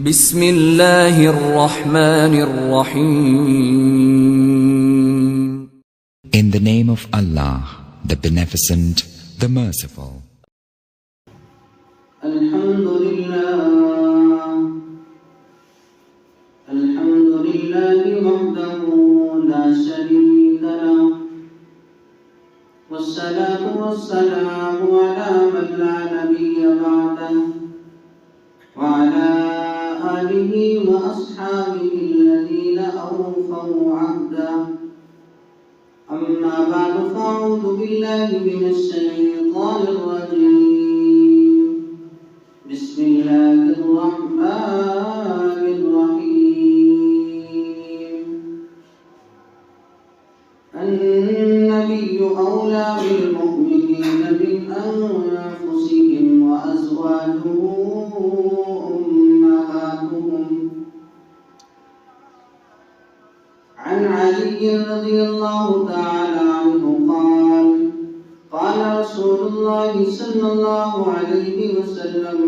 بسم اللہ الرحمن الرحیم. In the name of Allah, the Beneficent, the Merciful. الحمد لله وحده لا شريك له والصلاة والسلام على من لا نبي بعده وعلى آله وأصحابه الذين أوفوا عهده. أما بعد فأعوذ بالله من الشيطان الرجيم. بسم الله الرحمن الرحيم. النبي أولى بالمؤمنين من أنفسهم وأزواجه أمهاتهم. عن علي رضي الله تعالى عنه قال قال رسول الله صلى الله عليه وسلم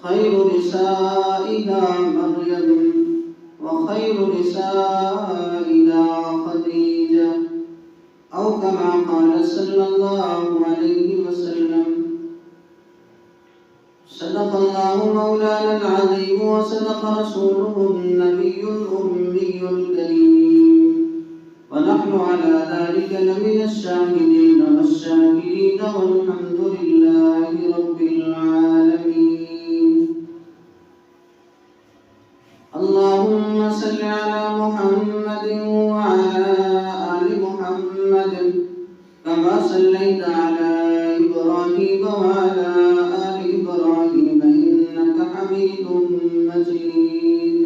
خير نسائها مريم وخير نسائها خديجة أو كما قال صلى الله عليه وسلم. صدق الله مولانا العظيم وصدق رسوله النبي الأمي الكريم ونحن على ذلك لمن الشاهدين والشاكرين والحمد لله رب العالمين. اللهم صل على محمد وعلى آل محمد كما صليت على إبراهيم وعلى آل إبراهيم إنك حميد مجيد.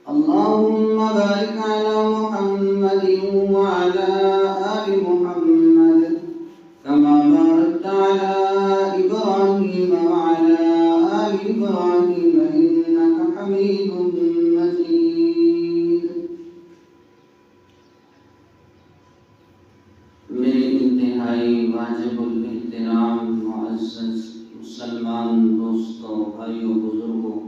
اللهم بارك على محمد وعلى آل محمد كما باركت على إبراهيم وعلى آل إبراهيم إنك حميد مجيد. میرے انتہائی واجب الاحترام معزز مسلمان دوستوں، بھائیوں، بزرگوں،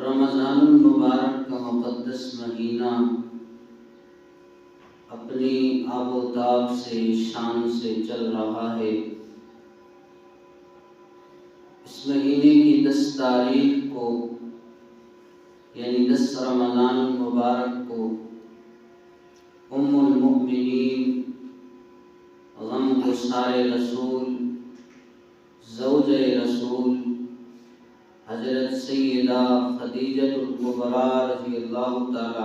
رمضان المبارک کا مقدس مہینہ اپنی آب و تاب سے، شان سے چل رہا ہے. اس مہینے کی 10 تاریخ کو یعنی 10 رمضان المبارک کو ام المؤمنین، غم گسار رسول، زوج رسول حضرت سیدہ خدیجہ الکبریٰ رضی اللہ تعالی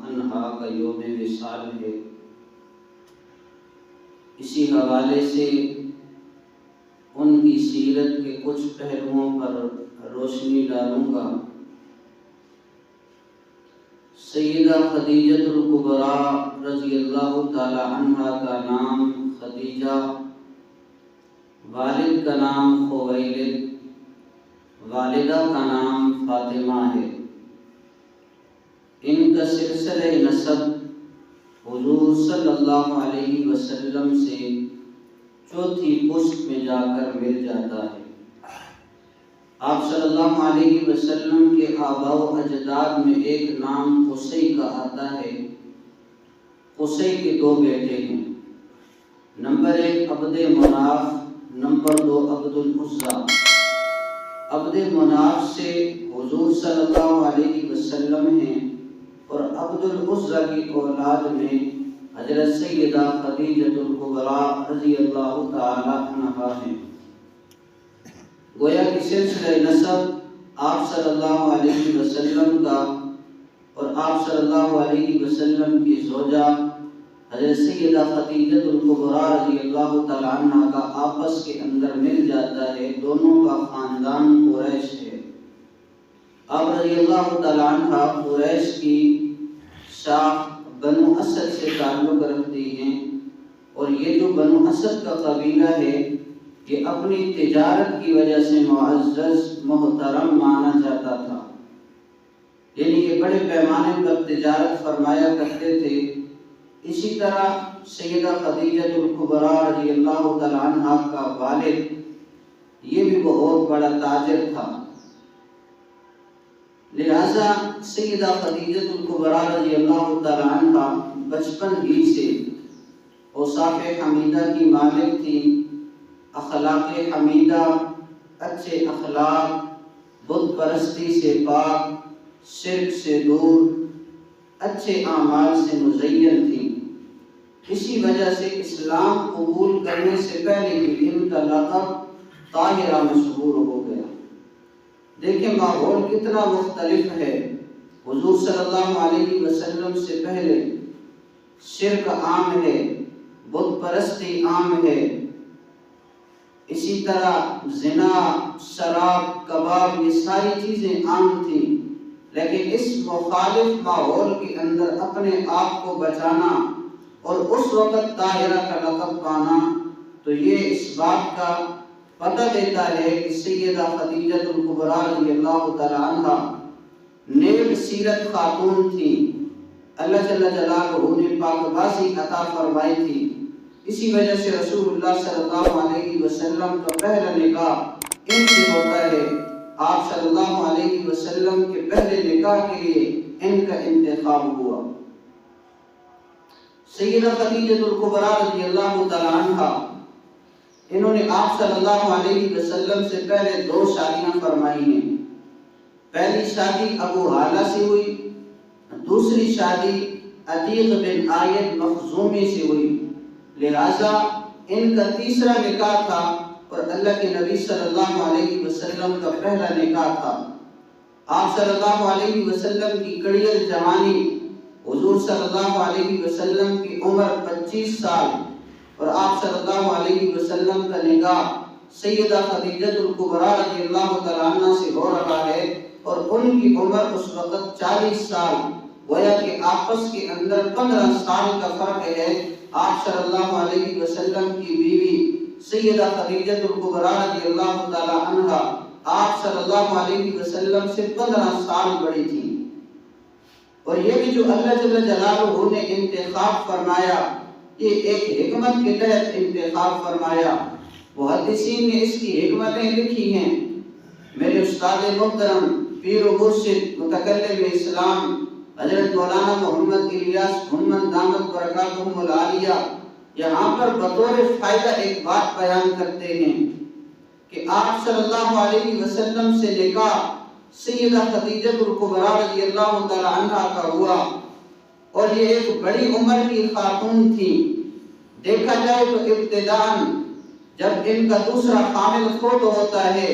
عنہا کا یوم وصال ہے. اسی حوالے سے ان کی سیرت کے کچھ پہلوؤں پر روشنی ڈالوں گا. سیدہ خدیجہ الکبریٰ رضی اللہ تعالی عنہا کا نام خدیجہ، والد کا نام خویلد، والدہ کا نام فاطمہ ہے. ان کا سلسلہ نسب حضور صلی اللہ علیہ وسلم سے چوتھی پشت میں جا کر مل جاتا ہے. آپ صلی اللہ علیہ وسلم کے آباء و اجداد میں ایک نام قصی کا آتا ہے. قصی کے 2 بیٹے ہیں. نمبر 1 عبد مناف، نمبر 2 عبد العزیٰ. عبد مناف سے حضور صلی اللہ علیہ وسلم ہیں اور عبد العزیٰ کی اولاد میں حضرت سیدہ خدیجہ الکبریٰ رضی اللہ تعالی عنہا ہیں. گویا کہ سلسلہ نسب آپ صلی اللہ علیہ وسلم کا اور آپ صلی اللہ علیہ وسلم کی زوجہ حضرت سیدہ خدیجہ الکبریٰ رضی اللہ تعالی عنہا کا آپس کے اندر مل جاتا ہے. دونوں کا خاندان قریش ہے. آپ رضی اللہ تعالی عنہا قریش کی شاخ بنو اسد سے تعلق رکھتی ہیں اور یہ جو بنو اسد کا قبیلہ ہے یہ اپنی تجارت کی وجہ سے معزز محترم مانا جاتا تھا. یعنی یہ بڑے پیمانے پر تجارت فرمایا کرتے تھے. اسی طرح سیدہ خدیجہ الکبریٰ رضی اللہ تعالی عنہا کا والد یہ بھی بہت بڑا تاجر تھا۔ لہذا سیدہ خدیجہ الکبریٰ رضی اللہ تعالی عنہ بچپن ہی سے اوصاف حمیدہ کی مالک تھی، اخلاق حمیدہ، اچھے اخلاق، بت پرستی سے پاک، شرک سے دور، اچھے اعمال سے مزین تھی۔ اسی وجہ سے اسلام قبول کرنے سے پہلے ہی ان کا لقب طاہرہ مشہور ہو گیا۔ دیکھیں ماحول کتنا مختلف ہے۔ حضور صلی اللہ علیہ وسلم سے پہلے شرک عام ہے، بت پرستی عام ہے، اسی طرح زنا، شراب، کباب، یہ ساری چیزیں عام تھیں، لیکن اس مخالف ماحول کے اندر اپنے آپ کو بچانا اور اس وقت طاہرہ کا لقب پانا، تو یہ اس بات کا پتہ دیتا ہے کہ سیدہ خدیجہ الکبریٰ رضی اللہ تعالی عنہ نیک سیرت خاتون تھی، اللہ جل جلالہ نے پاک بازی عطا فرمائی تھی۔ اسی وجہ سے رسول اللہ صلی اللہ علیہ وسلم کا پہلا نکاح ان سے ہوتا ہے۔ آپ صلی اللہ علیہ وسلم کے پہلے نکاح کے لیے ان کا انتخاب ہوا۔ سیدہ خدیجہ الکبریٰ رضی اللہ تعالی عنہ انہوں نے آپ صلی اللہ علیہ وسلم سے پہلے 2 شادیاں فرمائی ہیں۔ پہلی شادی ابو حالہ سے ہوئی، دوسری شادی عتیق بن عائد مخزومی سے ہوئی، لہذا ان کا تیسرا نکاح تھا اور اللہ کے نبی صلی اللہ علیہ وسلم کا پہلا نکاح تھا۔ آپ صلی اللہ علیہ وسلم کی کڑیل جوانی، حضور صلی اللہ علیہ وسلم کی عمر 25 سال، اور آپ صلی اللہ علیہ وسلم کا نکاح سیدہ خدیجہ الکبریٰ رضی اللہ تعالی عنہ سے ہو رہا ہے، اور ان کی عمر اس وقت 40 سال، گویا کہ آپس کے اندر 15 سال کا فرق ہے۔ آپ صلی اللہ علیہ وسلم کی بیوی سیدہ خدیجہ الکبریٰ رضی اللہ تعالی عنہ آپ صلی اللہ علیہ وسلم سے 15 سال بڑی تھی، اور یہ بھی جو اللہ جل جلالہ نے انتخاب فرمایا، یہ ایک حکمت کے تحت انتخاب فرمایا۔ محدثین نے اس کی حکمتیں لکھی ہیں۔ میرے استاد محترم پیر و مرشد متکلم اسلام حضرت مولانا محمد الیاس محمد دامت برکاتہم العالیہ یہاں پر بطور فائدہ ایک بات بیان کرتے ہیں کہ آپ صلی اللہ علیہ وسلم سے نکاح سیدہ خدیجہ الکبریٰ رضی اللہ تعالی عنہ کا ہوا، اور یہ ایک بڑی عمر کی خاتون تھی۔ دیکھا جائے تو ابتداءً جب ان کا دوسرا حامل خود ہوتا ہے،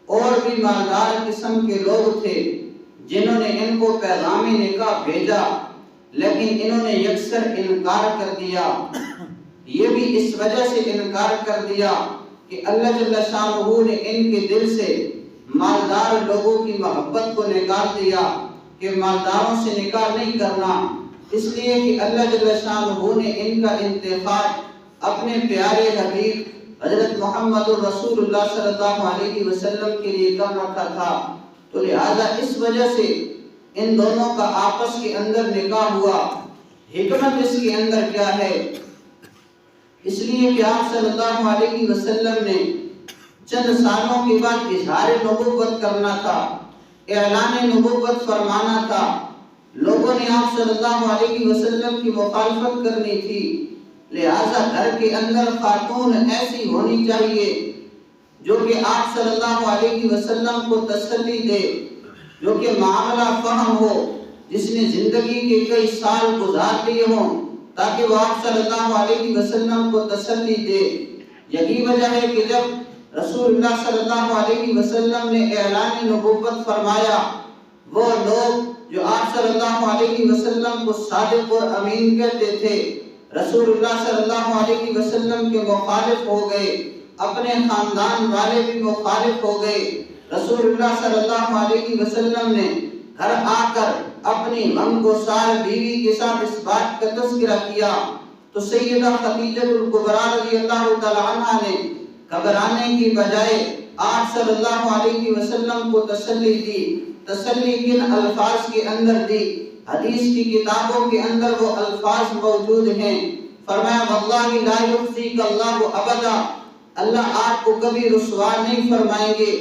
اور بھی مالدار قسم کے لوگ تھے جنہوں نے ان کو پیغام نکاح بھیجا، لیکن انہوں نے یکسر انکار کر دیا۔ یہ بھی اس وجہ سے انکار کر دیا کہ اللہ جل شانہ نے ان کے دل سے مالدار لوگوں کی محبت کو نکال دیا کہ مالداروں سے نکاح نہیں کرنا، اس لیے کہ اللہ جل شانہ نے ان کا انتخاب اپنے پیارے حبیب حضرت محمد رسول اللہ صلی اللہ علیہ وسلم کے لیے کر رکھا تھا۔ تو لہذا اس وجہ سے ان دونوں کا آپس کے اندر نکاح ہوا۔ حکمت اس کے اندر کیا ہے؟ اس لیے کہ آپ صلی اللہ علیہ وسلم نے چند سالوں کے بعد اظہار نبوت کرنا تھا، اعلان نبوت فرمانا تھا۔ لوگوں نے آپ صلی اللہ علیہ وسلم کی مخالفت کرنی تھی، لہذا گھر کے اندر خاتون ایسی ہونی چاہیے جو کہ آپ صلی اللہ علیہ وسلم کو تسلی دے، جو کہ معاملہ فہم ہو، جس نے زندگی کے کئی سال گزار لیے ہوں، تاکہ وہ آپ صلی اللہ علیہ وسلم کو تسلی دے۔ یہی وجہ ہے کہ جب رسول اللہ صلی اللہ علیہ وسلم نے اعلان نبوت فرمایا، وہ لوگ جو آپ صلی اللہ علیہ وسلم کو صادق اور امین کہتے تھے، رسول اللہ صلی اللہ علیہ وسلم کے مخالف ہو گئے، اپنے خاندان والے بھی مخالف ہو گئے۔ رسول اللہ صلی اللہ علیہ وسلم نے گھر آ کر اپنی غمگسار بیوی کے ساتھ اس بات کا تذکرہ کیا، تو سیدہ خدیجہ الکبریٰ رضی اللہ تعالی عنہ نے گھبرانے کی بجائے آپ صلی اللہ علیہ وسلم کو تسلی دی۔ تسلی کن الفاظ کے اندر دی؟ حدیث کی کتابوں کے اندر وہ الفاظ موجود ہیں۔ فرمایا واللہ لا یخزیک اللہ ابدا، اللہ آپ کو کبھی رسوا نہیں فرمائیں گے،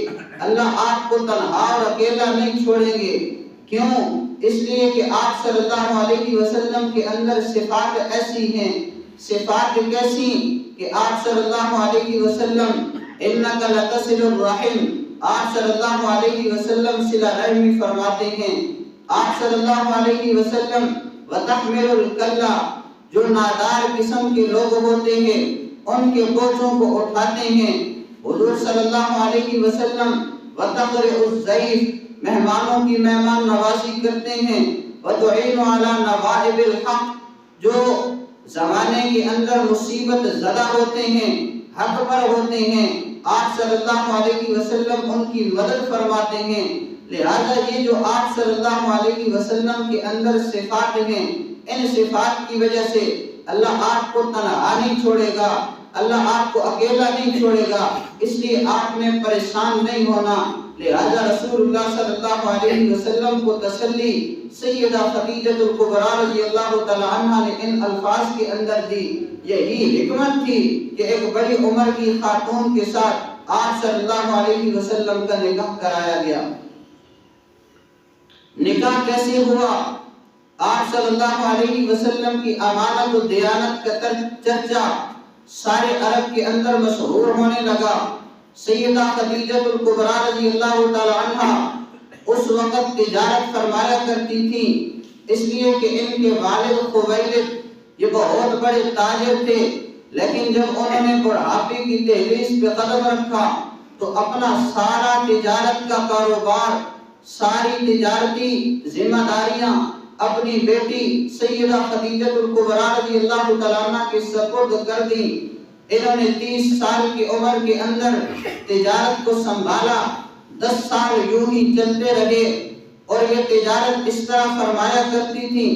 اللہ آپ کو تنہا اور اکیلا نہیں چھوڑیں گے۔ کیوں؟ اس لیے کہ آپ صلی اللہ علیہ وسلم کے اندر صفات ایسی ہیں۔ صفات کیسی؟ کہ آپ صلی اللہ علیہ وسلم انک لتصل الرحم، آپ صلی اللہ علیہ وسلم صلہ رحمی فرماتے ہیں۔ آپ صلی اللہ علیہ وسلم وتحمل الکلہ، جو نادار قسم کے لوگ ہوتے ہیں ان کے بوجھوں کو اٹھاتے ہیں۔ حضور صلی اللہ علیہ وسلم وتقرئ الضیف، مہمانوں کی مہمان نوازی کرتے ہیں۔ وتعین علی نوائب الحق، جو زمانے کے اندر مصیبت زدہ ہوتے ہیں، حق پر ہوتے ہیں، آپ صلی اللہ علیہ وسلم ان کی مدد فرماتے ہیں۔ لہذا یہ جو آپ صلی اللہ علیہ وسلم کے اندر صفات ہیں، ان صفات کی وجہ سے اللہ آپ کو تنہا نہیں چھوڑے گا، اللہ آپ کو اکیلا نہیں چھوڑے گا، اس لیے آپ نے پریشان نہیں ہونا۔ لہذا رسول اللہ صلی اللہ علیہ وسلم کو تسلی سیدہ خدیجہ الکبریٰ رضی اللہ تعالی عنہ نے ان الفاظ کے اندر دی۔ یہی حکمت تھی کہ ایک بڑی عمر کی خاتون کے ساتھ آپ صلی اللہ علیہ وسلم کا نکاح کرایا گیا۔ نکاح کیسے ہوا؟ آپ صلی اللہ علیہ وسلم کی امانت و دیانت کا چرچا سارے عرب کے اندر مشہور ہونے لگا۔ سیدہ خدیجہ الکبریٰ رضی اللہ تعالی عنہ اس وقت تجارت فرمایا کرتی تھی، اس لیے کہ ان کے والد خویلد یہ بہت بڑے تاجر تھے، لیکن جب انہوں نے بڑھاپے کی دہلیز پہ قدم رکھا تو اپنا سارا تجارت کا کاروبار، ساری تجارتی ذمہ داریاں اپنی بیٹی سیدہ خدیجہ الکبریٰ رضی اللہ تعالیٰ عنہ کے سپرد کر دی۔ انہوں نے 30 سال کی عمر کے اندر تجارت کو سنبھالا، 10 سال یوں ہی چلتے رہے، اور یہ تجارت اس طرح فرمایا کرتی تھی،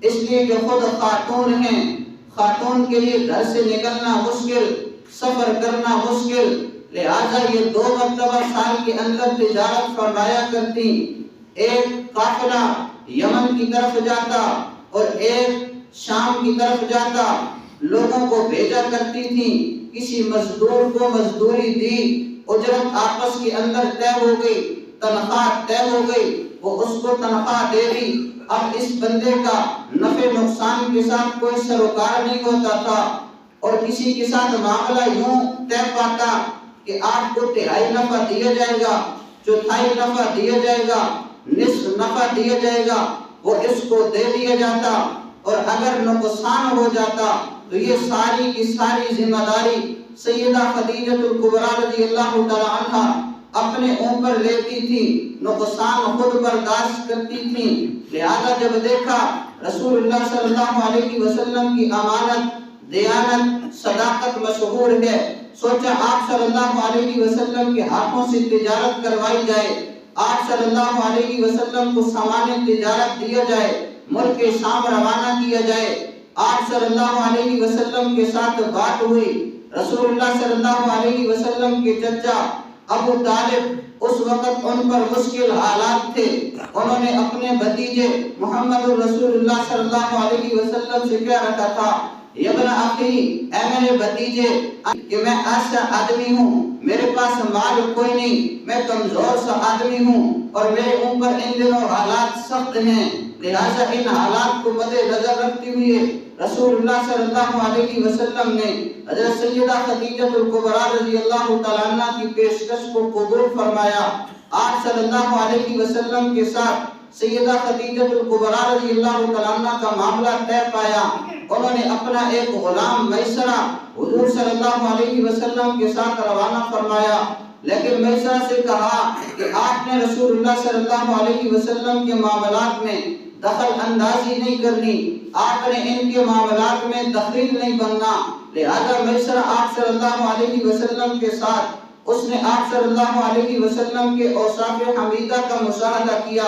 اس لیے کہ خود خاتون ہیں، خاتون کے لیے گھر سے نکلنا مشکل، سفر کرنا مشکل، لہذا یہ 2 مرتبہ سال کے اندر تجارت فرمایا کرتی۔ ایک قافلہ یمن کی طرف جاتا اور ایک شام کی طرف جاتا، لوگوں کو بھیجا کرتی تھی، کسی مزدور کو مزدوری دی، اجرت آپس کے اندر طے ہو گئی، تنخواہ طے ہو گئی، وہ اس کو تنخواہ دے دی۔ اب اس بندے کا نفع نقصان کے ساتھ کوئی سروکار نہیں ہوتا تھا، اور کسی کے ساتھ معاملہ یوں طے پاتا کہ آپ کو 1/3 نفع دیا جائے گا، 1/4 نفع دیا جائے گا، نصف نفع دیا جائے گا، وہ اس کو دے دیا جاتا، اور اگر نقصان ہو جاتا تو یہ ساری کی ساری ذمہ داری سیدہ خدیجہ الکبریٰ رضی اللہ تعالی عنہ اپنے اوپر لیتی تھی، نقصان خود برداشت کرتی تھی۔ لہذا جب دیکھا رسول اللہ صلی اللہ علیہ وسلم کی امانت، دیانت، صداقت مشہور ہے، سوچا آپ صلی اللہ علیہ وسلم کے ہاتھوں سے تجارت کروائی جائے، آپ صلی اللہ علیہ وسلم کو سامان تجارت دیا جائے، ملک شام روانہ کیا جائے۔ آپ صلی اللہ علیہ وسلم کے ساتھ بات ہوئی۔ رسول اللہ صلی اللہ علیہ وسلم کے چچا ابو طالب اس وقت ان پر مشکل حالات تھے، انہوں نے اپنے بھتیجے محمد رسول اللہ صلی اللہ علیہ وسلم سے کہہ رکھا تھا، ابن اخی، اے میرے بھتیجے، کہ میں ایسا آدمی ہوں، میرے پاس مال کوئی نہیں، میں کمزور سا آدمی ہوں، اور میرے اوپر ان دنوں حالات سخت ہیں، لہذا ان حالات کو مد نظر رکھتے ہوئے رسول اللہ صلی اللہ علیہ وسلم نے حضرت سیدہ خدیجہ الکبریٰ رضی اللہ تعالیٰ عنہ کی پیشکش کو قبول فرمایا۔ آپ صلی اللہ علیہ وسلم کے ساتھ سیدہ خدیجہ الکبریٰ رضی اللہ تعالیٰ عنہ کا معاملہ طے پایا۔ انہوں نے اپنا ایک غلام میسرہ حضور صلی اللہ علیہ وسلم کے ساتھ روانہ فرمایا، لیکن میسرہ سے کہا کہ آپ نے رسول اللہ صلی اللہ علیہ وسلم کے معاملات میں دخل اندازی نہیں کرنی، آپ نے ان کے معاملات میں دخیل نہیں بننا۔ لہذا میسرہ آپ صلی اللہ علیہ وسلم کے ساتھ، اس نے آپ صلی اللہ علیہ وسلم کے اوصاف حمیدہ کا مشاہدہ کیا،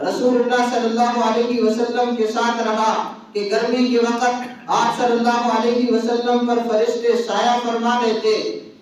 رسول اللہ صلی اللہ علیہ وسلم کے ساتھ رہا کہ گرمی کے وقت آپ صلی اللہ علیہ وسلم پر فرشتے سایہ فرما لیتے۔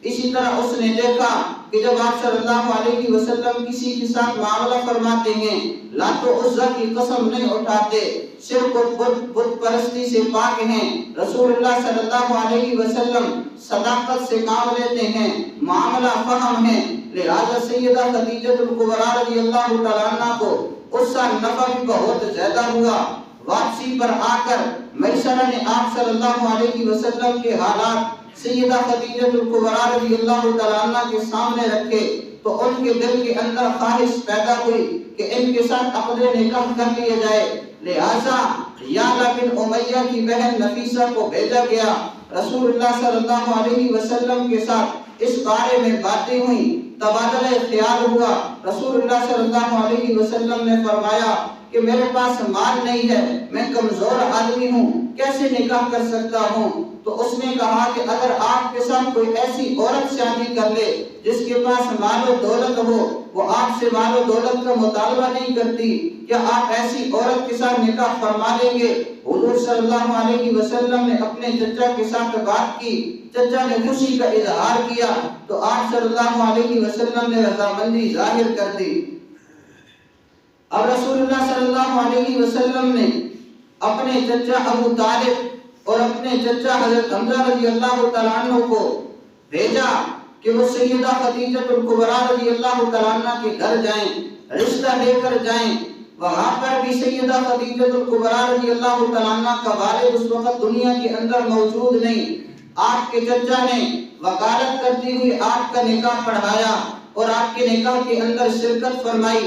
اسی طرح اس نے دیکھا کہ جب آپ صلی اللہ علیہ وسلم کسی کے ساتھ معاملہ فرماتے ہیں، لات و عزا کی قسم نہیں اٹھاتے، شرک و بت پرستی سے پاک ہیں۔ رسول اللہ صلی اللہ علیہ وسلم صداقت سے کام لیتے ہیں، معاملہ فہم ہے، لہذا سیدہ خدیجہ الکبریٰ رضی اللہ تعالیٰ عنہ کو اس سال نفع بھی بہت زیادہ ہوا۔ واپسی پر آ کر میسرہ نے آپ صلی اللہ علیہ وسلم کے حالات سیدہ خدیجہ الکبریٰ رضی اللہ تعالیٰ عنہ کے سامنے رکھے تو ان کے دل کے اندر خواہش پیدا ہوئی کہ ان کے ساتھ عقد نکاح کر لیا جائے، لہذا یعلا بن امیہ کی بہن نفیسہ کو بھیجا گیا۔ رسول اللہ صلی اللہ علیہ وسلم کے ساتھ اس بارے میں باتیں ہوئیں، تبادلہ خیال ہوا۔ رسول اللہ صلی اللہ علیہ وسلم نے فرمایا کہ میرے پاس مال نہیں ہے، میں کمزور آدمی ہوں، کیسے نکاح کر سکتا ہوں؟ تو اس نے کہا کہ اگر آپ کے ساتھ کوئی ایسی عورت شادی کر لے جس کے پاس مال و دولت ہو، وہ آپ سے مال و دولت کا مطالبہ نہیں کرتی، کیا آپ ایسی عورت کے ساتھ نکاح فرما لیں گے؟ حضور صلی اللہ علیہ وسلم نے اپنے چچا کے ساتھ بات کی، چچا نے خوشی کا اظہار کیا تو آپ صلی اللہ علیہ وسلم نے رضامندی ظاہر کر دی۔ اب رسول اللہ صلی اللہ علیہ وسلم نے اپنے چچا ابو طالب اور اپنے چچا حضرت حمزہ رضی اللہ تعالیٰ عنہ کو بھیجا کہ وہ سیدہ خدیجہ الکبریٰ رضی اللہ تعالیٰ عنہ کے گھر جائیں، رشتہ لے کر جائیں۔ وہاں پر بھی سیدہ خدیجہ الکبریٰ رضی اللہ تعالیٰ عنہ کا والد اس وقت دنیا کے اندر موجود نہیں۔ آپ کے چچا نے وکالت کرتی ہوئی آپ کا نکاح پڑھایا اور آپ کے نکاح کے اندر شرکت فرمائی۔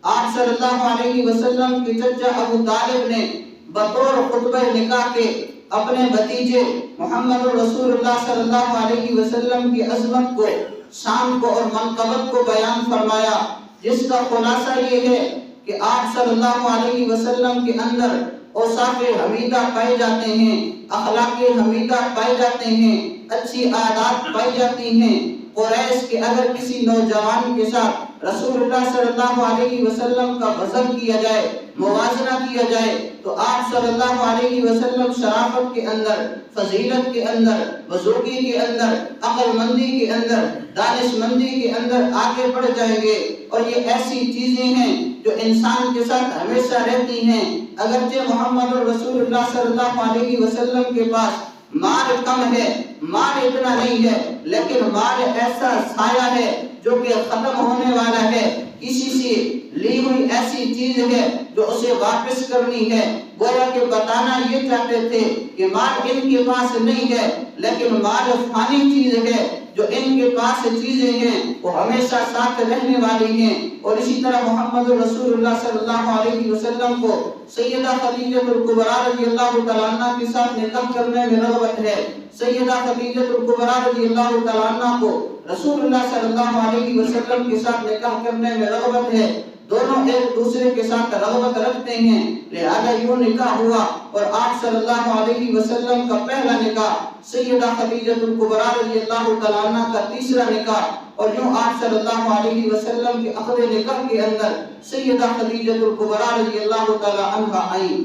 آپ صلی اللہ علیہ وسلم کے چچا ابو طالب نے بطور خطبہ نکاح کے اپنے بھتیجے محمد رسول اللہ صلی اللہ علیہ وسلم کی عظمت کو، شان کو اور منقبت کو بیان فرمایا، جس کا خلاصہ یہ ہے کہ آپ صلی اللہ علیہ وسلم کے اندر اوصاف حمیدہ پائے جاتے ہیں، اخلاق حمیدہ پائے جاتے ہیں، اچھی عادات پائی جاتی ہیں۔ قریش کے اگر کسی نوجوان کے ساتھ رسول اللہ صلی اللہ علیہ وسلم کا وزن کیا جائے، موازنہ کیا جائے، تو آپ صلی اللہ علیہ وسلم شرافت کے اندر، فضیلت کے اندر، بزرگی کے اندر، عقل مندی کے اندر، دانش مندی کے اندر آگے بڑھ جائیں گے۔ اور یہ ایسی چیزیں ہیں جو انسان کے ساتھ ہمیشہ رہتی ہیں۔ اگرچہ محمد رسول اللہ صلی اللہ علیہ وسلم کے پاس مال کم ہے، مال اتنا نہیں ہے، لیکن مال ایسا سایہ ہے جو کہ ختم ہونے والا ہے، کسی سے لی ہوئی ایسی چیز ہے جو اسے واپس کرنی ہے۔ گویا کہ بتانا یہ چاہتے تھے کہ مال ان کے پاس نہیں ہے، لیکن مال فانی چیز ہے، جو ان کے پاس چیزیں ہیں وہ ہمیشہ ساتھ رہنے والی ہیں۔ اور اسی طرح محمد رسول اللہ صلی اللہ علیہ وسلم کو سیدہ خدیجہ الکبریٰ رضی اللہ تعالیٰ عنہ کے ساتھ نکاح کرنے میں رغبت ہے۔ سیدہ خدیجہ الکبریٰ رضی اللہ تعالیٰ عنہ کو رسول اللہ صلی اللہ علیہ وسلم کے ساتھ نکاح کرنے میں رغبت ہے، دونوں ایک دوسرے کے ساتھ رغبت رکھتے ہیں، لہذا یوں نکاح ہوا۔ اور آپ صلی اللہ علیہ وسلم کا پہلا نکاح سیدہ خدیجہ الکبریٰ رضی اللہ تعالیٰ عنہ کا تیسرا نکاح، اور یوں آپ صلی اللہ علیہ وسلم کے عقد نکاح کے اندر سیدہ خدیجہ الکبریٰ رضی اللہ تعالیٰ عنہ آئیں۔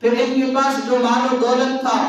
پھر ان کے پاس جو مال و دولت تھا،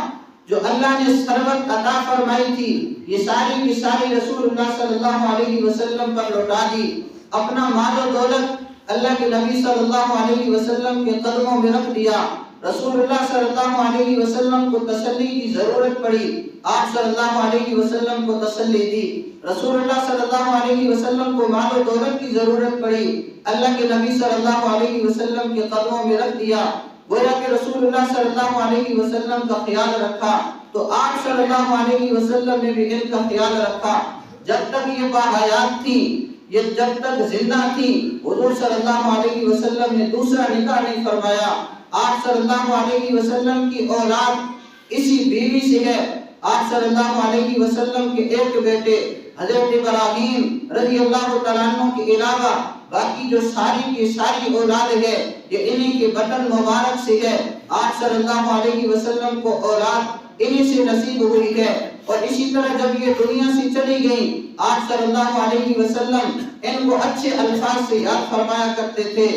جو اللہ نے ثروت عطا فرمائی تھی، یہ ساری کی ساری رسول اللہ صلی اللہ علیہ وسلم پر لوٹا دی۔ اپنا مال و دولت اللہ کے نبی صلی اللہ علیہ وسلم کے قدموں میں رکھ دیا۔ رسول اللہ صلی اللہ علیہ وسلم کو تسلی کی ضرورت پڑی، آپ صلی اللہ علیہ وسلم کو تسلی دی۔ رسول اللہ صلی اللہ علیہ وسلم کو مال و دولت کی ضرورت پڑی، اللہ کے نبی صلی اللہ علیہ وسلم کے قدموں میں رکھ دیا۔ گویا کہ رسول اللہ صلی اللہ علیہ وسلم کا خیال رکھا تو آپ صلی اللہ علیہ وسلم نے بھی ان کا خیال رکھا۔ جب تک یہ باحیات تھی، یہ جب تک زندہ تھی، حضور صلی اللہ علیہ وسلم نے دوسرا نکاح نہیں فرمایا۔ آپ صلی اللہ علیہ وسلم کی اولاد اسی بیوی سے ہے۔ آپ صلی اللہ علیہ وسلم کے ایک بیٹے حضرت ابراہیم رضی اللہ تعالیٰ عنہ کے علاوہ باقی جو ساری کی ساری اولاد ہے یہ انہی کے بطن مبارک سے ہے۔ آپ صلی اللہ علیہ وسلم کو اولاد انہی سے نصیب ہوئی ہے۔ اور اسی طرح جب یہ دنیا سے چلی گئی، آپ صلی اللہ علیہ وسلم ان کو اچھے الفاظ سے یاد فرمایا کرتے تھے۔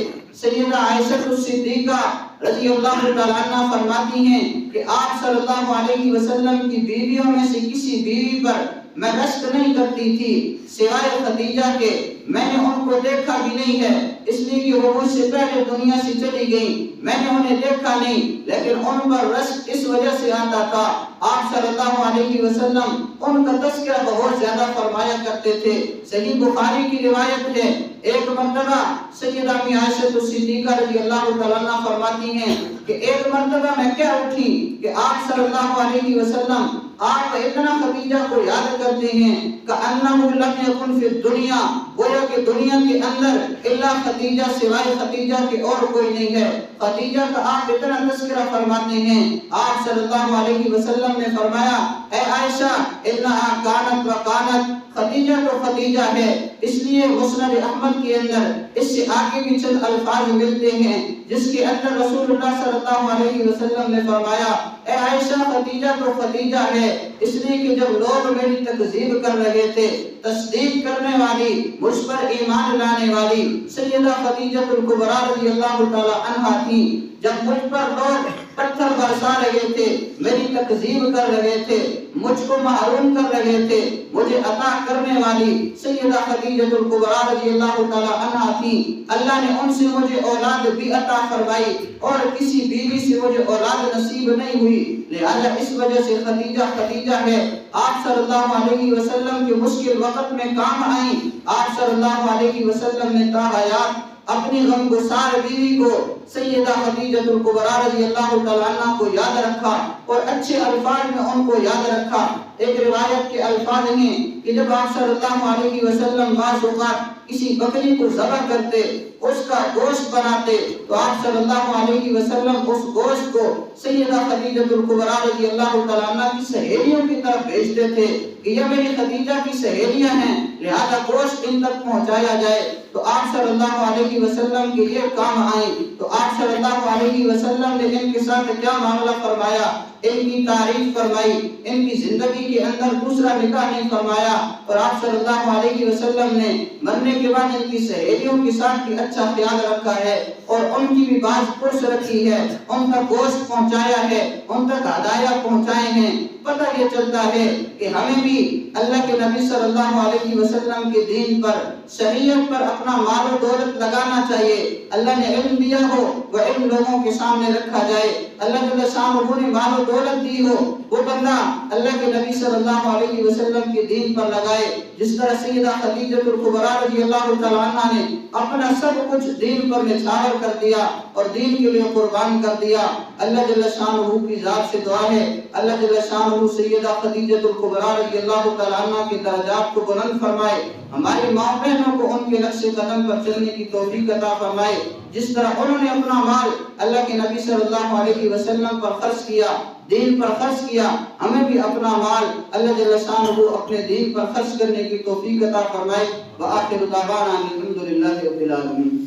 سیدہ عائشہ الصدیقہ رضی اللہ تعالیٰ عنہ فرماتی ہیں کہ آپ صلی اللہ علیہ وسلم کی بیویوں میں سے کسی بیوی پر میں رشک نہیں کرتی تھی سوائے خدیجہ کے، میں نے ان کو دیکھا بھی نہیں ہے، اس لیے کہ وہ مجھ سے پہلے دنیا سے چلی گئیں، میں نے انہیں دیکھا نہیں، لیکن ان پر رشک اس وجہ سے آتا تھا۔ آپ صلی اللہ علیہ وسلم ان کا تذکرہ بہت زیادہ فرمایا کرتے تھے۔ صحیح بخاری کی روایت ہے، ایک مرتبہ سیدہ امی عائشہ صدیقہ رضی اللہ تعالیٰ عنہ فرماتی ہیں کہ ایک مرتبہ میں کیا اٹھی کہ آپ صلی اللہ علیہ وسلم آپ اتنا خدیجہ کو یاد کرتے ہیں کہ انہو لم یکن فی الدنیا، گویا کہ دنیا کے اندر الا خدیجہ، سوائے خدیجہ کے اور کوئی نہیں ہے۔ خدیجہ کا آپ اتنا تذکرہ فرماتے ہیں۔ آپ صلی اللہ علیہ وسلم نے فرمایا اے عائشہ انہا کانت و کانت، خدیجہ تو خدیجہ ہے۔ اس لیے مسند احمد کے اندر اس سے آگے بھی چند الفاظ ملتے ہیں جس کے اندر رسول اللہ صلی اللہ علیہ وسلم نے فرمایا اے عائشہ خدیجہ تو خدیجہ ہے، اس لیے کہ جب لوگ میری تکذیب کر رہے تھے، تصدیق کرنے والی، مجھ پر ایمان لانے والی سیدہ خدیجہ الکبریٰ رضی اللہ تعالی عنہا تھی، جب مجھ پر لوگ پتھر برسا رہے تھے، میری تکذیب کر رہے تھے، مجھ کو محروم کر رہے تھے، مجھے عطا کرنے والی سیدہ خدیجہ الکبریٰ رضی اللہ تعالی عنہا تھی۔ اللہ نے ان سے مجھے اولاد بھی عطا فرمائی اور کسی بیوی سے مجھے اولاد نصیب نہیں ہوئی، لہذا اس وجہ سے خدیجہ خدیجہ ہے۔ آپ صلی اللہ علیہ وسلم کے مشکل وقت میں کام آئیں۔ آپ صلی اللہ علیہ وسلم نے تا حیات اپنی غمگسار بیوی کو سیدہ خدیجہ الکبریٰ رضی اللہ تعالیٰ عنہ کو یاد رکھا اور اچھے الفاظ میں ان کو یاد رکھا۔ ایک روایت کے الفاظ ہیں کہ جب آپ صلی اللہ علیہ وسلم بعض اوقات کسی بکری کو ذبح کرتے، اس کا گوشت بناتے، تو آپ صلی اللہ علیہ وسلم اس گوشت کو سیدہ خدیجہ الکبریٰ رضی اللہ تعالیٰ عنہ کی سہیلیوں کی طرف بھیجتے تھے کہ یہ میری خدیجہ کی سہیلیاں ہیں، لہذا گوشت ان تک پہنچایا جائے۔ تو آپ صلی اللہ علیہ وسلم کے یہ کام آئے تو آپ صلی اللہ علیہ وسلم نے ان کے ساتھ کیا معاملہ فرمایا، ان کی تعریف فرمائی، ان کی زندگی کے اندر دوسرا نکاح نہیں فرمایا، اور آپ صلی اللہ علیہ وسلم نے مرنے کے بعد ان کی سہیلیوں کے ساتھ بھی اچھا خیال رکھا ہے اور ان کی بھی باز پرس رکھی ہے، ان تک گوشت پہنچایا ہے، ان تک ہدایہ پہنچائے ہیں۔ پتہ یہ چلتا ہے کہ ہمیں بھی اللہ کے نبی صلی اللہ علیہ وسلم کے دین پر، شریعت پر اپنا مال و دولت لگانا چاہیے۔ اللہ نے علم دیا ہو وہ علم لوگوں کے سامنے رکھا جائے، اللہ جل شانہ نے مال و دولت دی ہو وہ بندہ اللہ کے نبی صلی اللہ علیہ وسلم کے دین پر لگائے، جس طرح سیدہ خدیجہ الکبریٰ رضی اللہ تعالیٰ عنہ نے اپنا سب کچھ دین پر نچھاور کر دیا اور دین کے لیے قربان کر دیا۔ اللہ جل شانہ کی ذات سے دعا ہے اللہ جل شانہ سیدہ خدیجہ الکبریٰ رضی اللہ تعالیٰ عنہ کے درجات کو بلند فرمائے، ہماری ماں بہنوں کو ان کے نقش قدم پر چلنے کی توفیق عطا فرمائے۔ جس طرح انہوں نے اپنا مال اللہ کے نبی صلی اللہ علیہ وسلم پر خرچ کیا، دین پر خرچ کیا، ہمیں بھی اپنا مال اللہ جل شانہ اپنے دین پر خرچ کرنے کی توفیق عطا فرمائے۔ وآخر دعوانا الحمد للہ رب العالمین۔